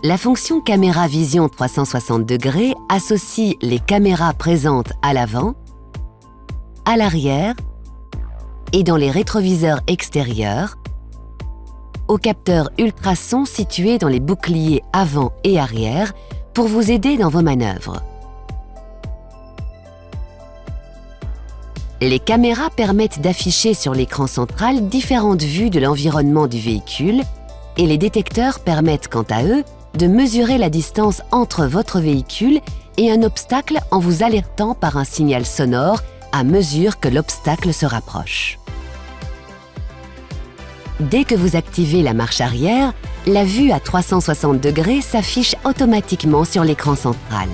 La fonction caméra vision 360 degrés associe les caméras présentes à l'avant, à l'arrière et dans les rétroviseurs extérieurs aux capteurs ultrasons situés dans les boucliers avant et arrière pour vous aider dans vos manœuvres. Les caméras permettent d'afficher sur l'écran central différentes vues de l'environnement du véhicule et les détecteurs permettent quant à eux de mesurer la distance entre votre véhicule et un obstacle en vous alertant par un signal sonore à mesure que l'obstacle se rapproche. Dès que vous activez la marche arrière, la vue à 360 degrés s'affiche automatiquement sur l'écran central.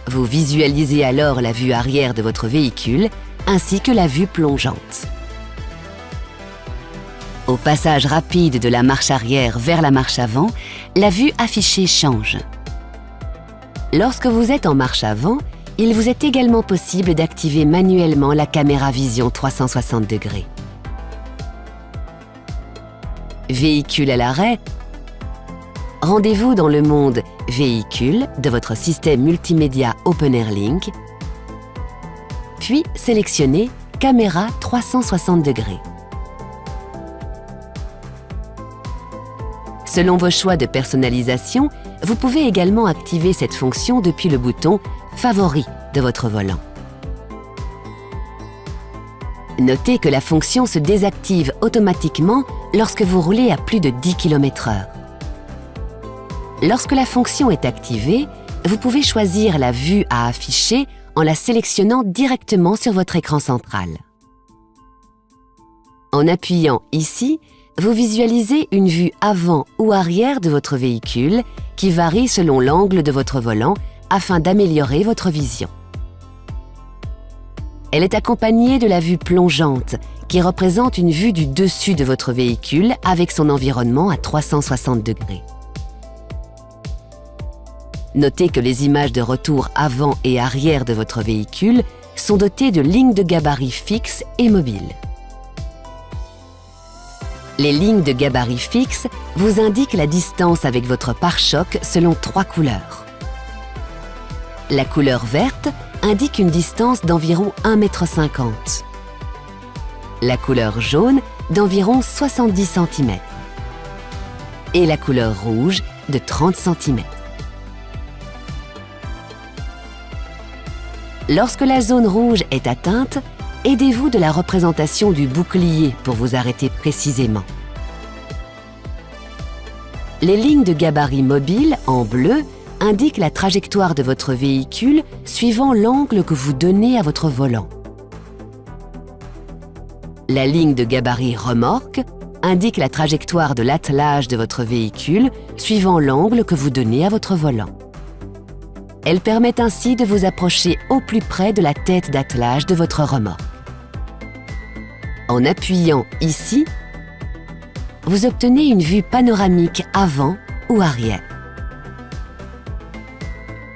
Vous visualisez alors la vue arrière de votre véhicule ainsi que la vue plongeante. Au passage rapide de la marche arrière vers la marche avant, la vue affichée change. Lorsque vous êtes en marche avant, il vous est également possible d'activer manuellement la caméra vision 360 degrés. Véhicule à l'arrêt, rendez-vous dans le monde Véhicule de votre système multimédia OpenAir Link, puis sélectionnez Caméra 360 degrés. Selon vos choix de personnalisation, vous pouvez également activer cette fonction depuis le bouton Favoris de votre volant. Notez que la fonction se désactive automatiquement lorsque vous roulez à plus de 10 km/h. Lorsque la fonction est activée, vous pouvez choisir la vue à afficher en la sélectionnant directement sur votre écran central. En appuyant ici, vous visualisez une vue avant ou arrière de votre véhicule qui varie selon l'angle de votre volant afin d'améliorer votre vision. Elle est accompagnée de la vue plongeante qui représente une vue du dessus de votre véhicule avec son environnement à 360 degrés. Notez que les images de retour avant et arrière de votre véhicule sont dotées de lignes de gabarit fixes et mobiles. Les lignes de gabarit fixes vous indiquent la distance avec votre pare-choc selon 3 couleurs. La couleur verte indique une distance d'environ 1,50 m. La couleur jaune d'environ 70 cm. Et la couleur rouge de 30 cm. Lorsque la zone rouge est atteinte, aidez-vous de la représentation du bouclier pour vous arrêter précisément. Les lignes de gabarit mobile en bleu indiquent la trajectoire de votre véhicule suivant l'angle que vous donnez à votre volant. La ligne de gabarit remorque indique la trajectoire de l'attelage de votre véhicule suivant l'angle que vous donnez à votre volant. Elle permet ainsi de vous approcher au plus près de la tête d'attelage de votre remorque. En appuyant ici, vous obtenez une vue panoramique avant ou arrière.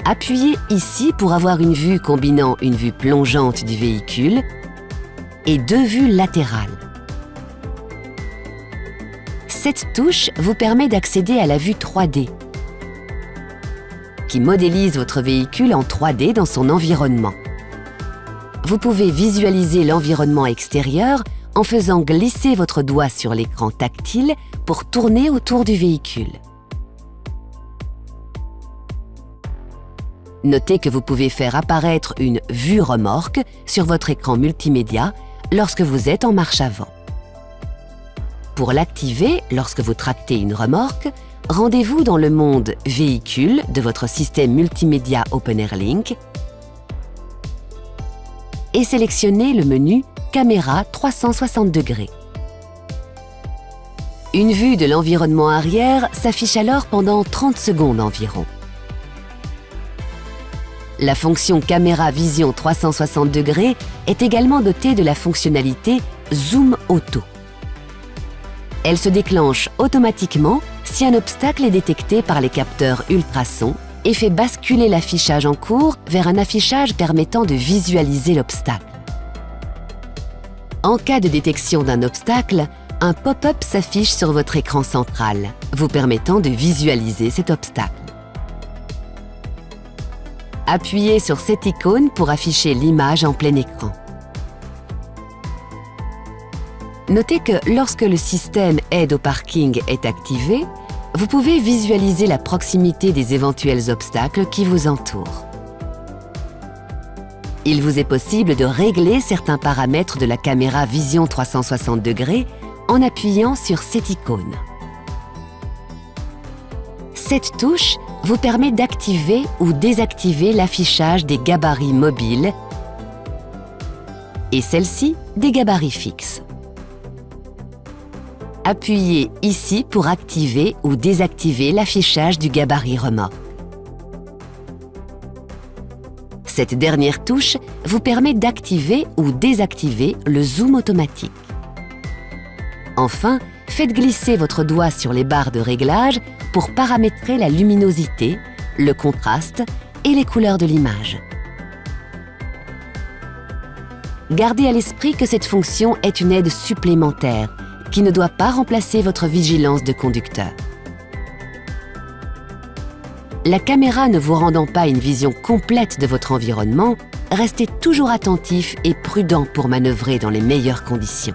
Appuyez ici pour avoir une vue combinant une vue plongeante du véhicule et 2 vues latérales. Cette touche vous permet d'accéder à la vue 3D, qui modélise votre véhicule en 3D dans son environnement. Vous pouvez visualiser l'environnement extérieur en faisant glisser votre doigt sur l'écran tactile pour tourner autour du véhicule. Notez que vous pouvez faire apparaître une vue remorque sur votre écran multimédia lorsque vous êtes en marche avant. Pour l'activer lorsque vous tractez une remorque, rendez-vous dans le monde Véhicule de votre système multimédia OpenAir Link et sélectionnez le menu Caméra 360 degrés. Une vue de l'environnement arrière s'affiche alors pendant 30 secondes environ. La fonction Caméra Vision 360 degrés est également dotée de la fonctionnalité Zoom Auto. Elle se déclenche automatiquement si un obstacle est détecté par les capteurs ultrasons et fait basculer l'affichage en cours vers un affichage permettant de visualiser l'obstacle. En cas de détection d'un obstacle, un pop-up s'affiche sur votre écran central, vous permettant de visualiser cet obstacle. Appuyez sur cette icône pour afficher l'image en plein écran. Notez que lorsque le système Aide au parking est activé, vous pouvez visualiser la proximité des éventuels obstacles qui vous entourent. Il vous est possible de régler certains paramètres de la caméra Vision 360 degrés en appuyant sur cette icône. Cette touche vous permet d'activer ou désactiver l'affichage des gabarits mobiles et celle-ci des gabarits fixes. Appuyez ici pour activer ou désactiver l'affichage du gabarit remorque. Cette dernière touche vous permet d'activer ou désactiver le zoom automatique. Enfin, faites glisser votre doigt sur les barres de réglage pour paramétrer la luminosité, le contraste et les couleurs de l'image. Gardez à l'esprit que cette fonction est une aide supplémentaire qui ne doit pas remplacer votre vigilance de conducteur. La caméra ne vous rendant pas une vision complète de votre environnement, restez toujours attentif et prudent pour manœuvrer dans les meilleures conditions.